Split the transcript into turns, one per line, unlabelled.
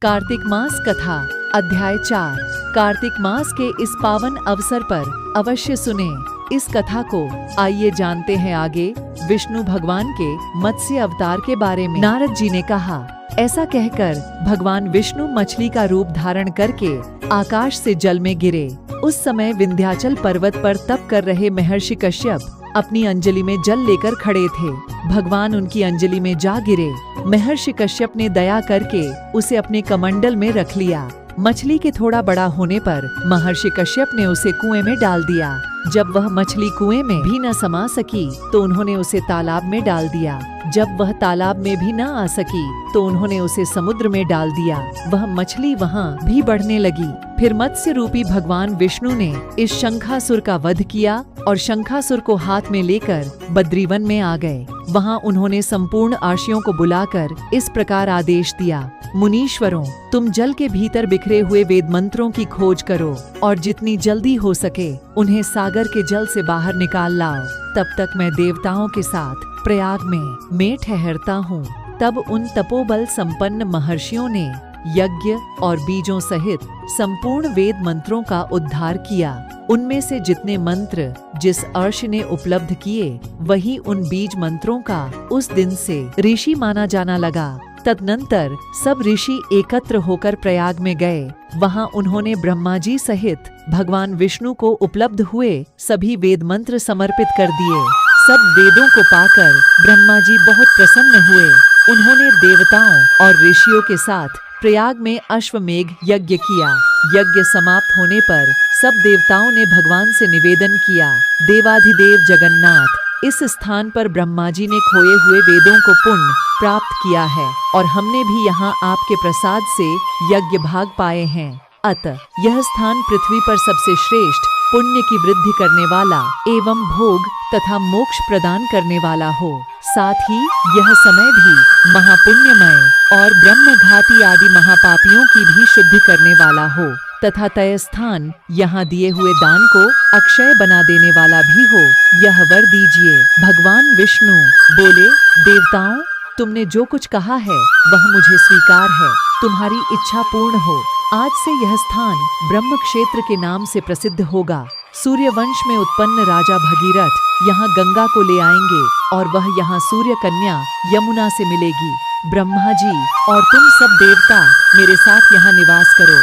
कार्तिक मास कथा अध्याय 4। कार्तिक मास के इस पावन अवसर पर अवश्य सुने इस कथा को। आइए जानते हैं आगे विष्णु भगवान के मत्स्य अवतार के बारे में। नारद जी ने कहा, ऐसा कहकर भगवान विष्णु मछली का रूप धारण करके आकाश से जल में गिरे। उस समय विंध्याचल पर्वत पर तप कर रहे महर्षि कश्यप अपनी अंजलि में जल लेकर खड़े थे। भगवान उनकी अंजलि में जा गिरे। महर्षि कश्यप ने दया करके उसे अपने कमंडल में रख लिया। मछली के थोड़ा बड़ा होने पर महर्षि कश्यप ने उसे कुएं में डाल दिया। जब वह मछली कुएं में भी न समा सकी तो उन्होंने उसे तालाब में डाल दिया। जब वह तालाब में भी न आ सकी तो उन्होंने उसे समुद्र में डाल दिया। वह मछली वहाँ भी बढ़ने लगी। फिर मत्स्य रूपी भगवान विष्णु ने इस शंखासुर का वध किया और शंखासुर को हाथ में लेकर बद्रीवन में आ गए। वहाँ उन्होंने संपूर्ण आर्षियों को बुलाकर इस प्रकार आदेश दिया, मुनीश्वरों, तुम जल के भीतर बिखरे हुए वेद मंत्रों की खोज करो और जितनी जल्दी हो सके उन्हें सागर के जल से बाहर निकाल लाओ। तब तक मैं देवताओं के साथ प्रयाग में मैं ठहरता हूँ। तब उन तपोबल संपन्न महर्षियों ने यज्ञ और बीजों सहित संपूर्ण वेद मंत्रों का उद्धार किया। उनमें से जितने मंत्र जिस अर्षि ने उपलब्ध किए वही उन बीज मंत्रों का उस दिन से ऋषि माना जाना लगा। तदनंतर सब ऋषि एकत्र होकर प्रयाग में गए। वहां उन्होंने ब्रह्मा जी सहित भगवान विष्णु को उपलब्ध हुए सभी वेद मंत्र समर्पित कर दिए। सब वेदों को पाकर ब्रह्मा जी बहुत प्रसन्न हुए। उन्होंने देवताओं और ऋषियों के साथ प्रयाग में अश्वमेघ यज्ञ किया। यज्ञ समाप्त होने पर सब देवताओं ने भगवान से निवेदन किया, देवाधिदेव जगन्नाथ, इस स्थान पर ब्रह्मा जी ने खोए हुए वेदों को पुण्य प्राप्त किया है और हमने भी यहाँ आपके प्रसाद से यज्ञ भाग पाए हैं। अतः यह स्थान पृथ्वी पर सबसे श्रेष्ठ, पुण्य की वृद्धि करने वाला एवं भोग तथा मोक्ष प्रदान करने वाला हो। साथ ही यह समय भी महापुण्यमय और ब्रह्मघाती आदि महापापियों की भी शुद्धि करने वाला हो तथा तय स्थान यहाँ दिए हुए दान को अक्षय बना देने वाला भी हो, यह वर दीजिए। भगवान विष्णु बोले, देवताओं, तुमने जो कुछ कहा है वह मुझे स्वीकार है। तुम्हारी इच्छा पूर्ण हो। आज से यह स्थान ब्रह्म क्षेत्र के नाम से प्रसिद्ध होगा। सूर्यवंश में उत्पन्न राजा भगीरथ यहाँ गंगा को ले आएंगे और वह यहाँ सूर्य कन्या यमुना से मिलेगी। ब्रह्मा जी और तुम सब देवता मेरे साथ यहाँ निवास करो।